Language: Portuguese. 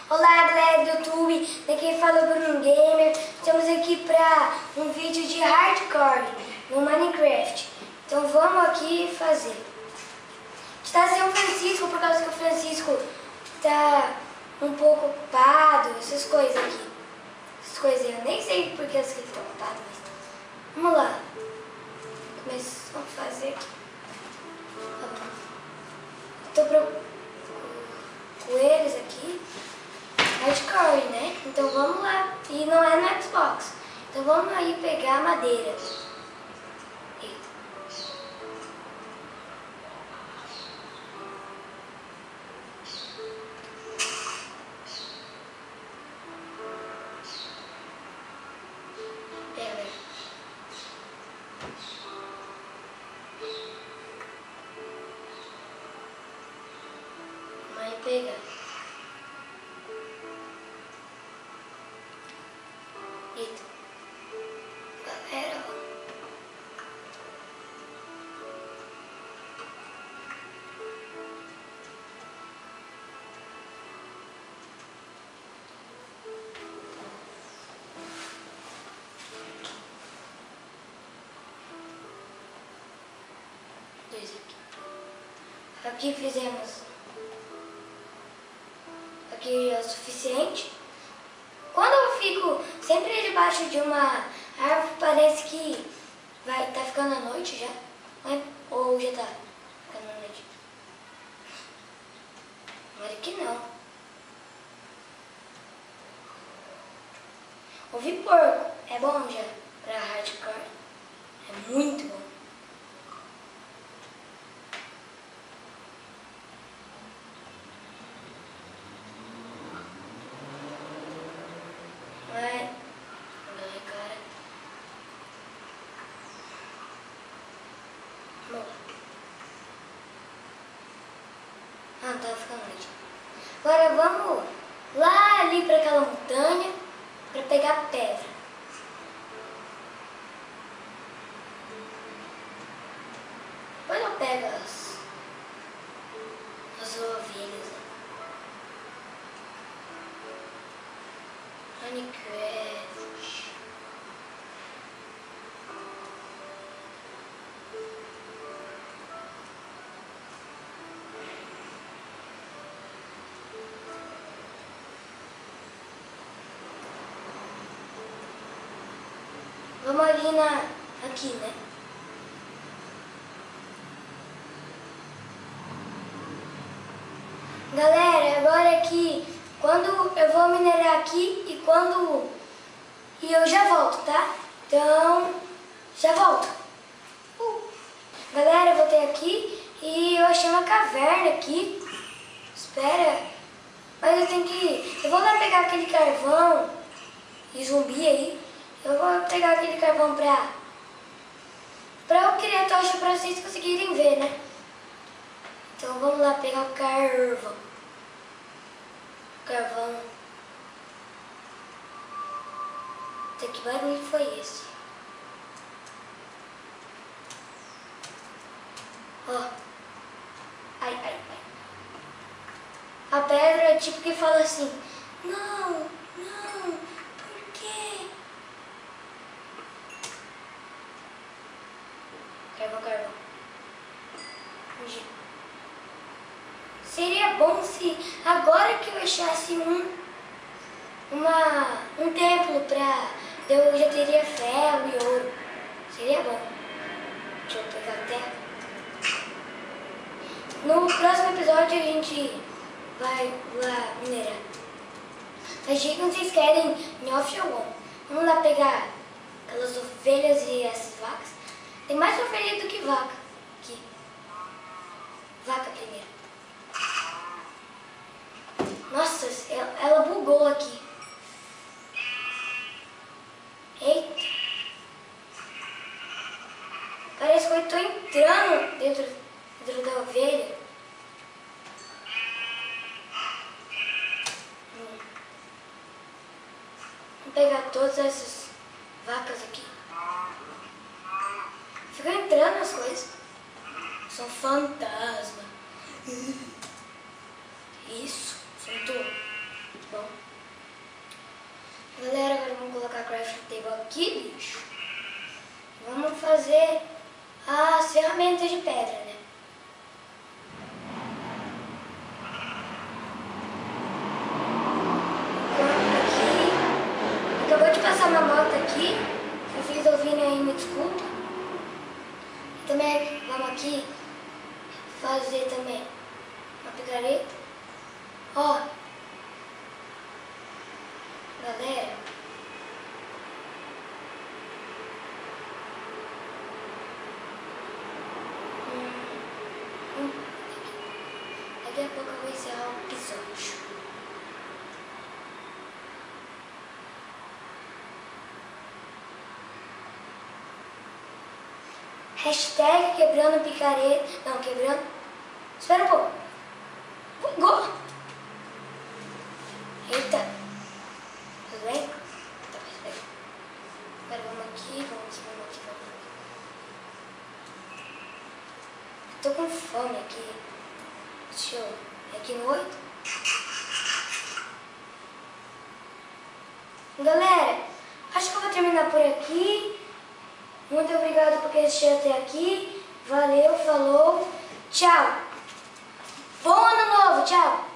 Olá galera do YouTube, daqui fala o Bruno Gamer. Estamos aqui para um vídeo de hardcore no Minecraft. Então vamos aqui fazer. Está sem o Francisco por causa que o Francisco está um pouco ocupado, essas coisas aqui. Essas coisas eu nem sei por que ele está ocupado, mas vamos lá. Começamos a fazer aqui. Tá bom. Estou com eles aqui. Hardcore, né? Então vamos lá. E não é no Xbox. Então vamos aí pegar a madeira. Eita. Pega. Vai pegar. Eita. Galera, dois aqui. Aqui fizemos. Aqui é o suficiente. Quando eu fico sempre debaixo de uma árvore, parece que vai tá ficando a noite já, né? Ou já tá ficando a noite? Agora que não. Ouvir porco é bom já pra hardcore. É muito bom. Ai, cara. Vamos lá. Ah, tá ficando noite. Agora vamos lá ali para aquela montanha para pegar pedra. Depois eu pego as ovelhas. Minecraft. Vamos ali aqui, né? Galera, agora aqui, quando eu vou minerar aqui e eu já volto, tá? Então, já volto. Galera, eu voltei aqui e eu achei uma caverna aqui. Espera, mas eu vou lá pegar aquele carvão e zumbi aí. Eu vou pegar aquele carvão pra eu criar tocha pra vocês conseguirem ver, né? Então vamos lá pegar o carvão. Que barulho foi esse? Ó. Ai, ai, ai. A pedra é tipo que fala assim: não, não, por quê? Carvão. Seria bom se agora que eu achasse um templo eu já teria ferro e ouro. Seria bom. Deixa eu pegar a terra. No próximo episódio a gente vai lá minerar. Mas digam se vocês querem em off ou on. Vamos lá pegar aquelas ovelhas e essas vacas. Tem mais ovelha do que vaca aqui. Vaca primeiro. Nossa, ela bugou aqui. Eita. Parece que eu estou entrando dentro da ovelha. Vou pegar todas essas vacas aqui. Fica entrando as coisas. Sou fantasma. Isso, soltou. bom. Galera, agora vamos colocar a craft table aqui, bicho. Vamos fazer as ferramentas de pedra, né? Aqui. Acabou de passar uma moto aqui. Se vocês ouvirem aí, me desculpa. E também vamos aqui fazer também uma picareta. Ó. Galera. Daqui a pouco eu vou encerrar o episódio. Hashtag quebrando picareta. Não, quebrando. Espera um pouco. Bugou. Eita. Tudo bem? Tá, espera. Agora vamos aqui, vamos aqui, vamos aqui, vamos aqui. Tô com fome aqui. Deixa eu... Aqui no 8. Galera, acho que eu vou terminar por aqui. Muito obrigado por quem assistiu até aqui. Valeu, falou, tchau. Bom ano novo, tchau.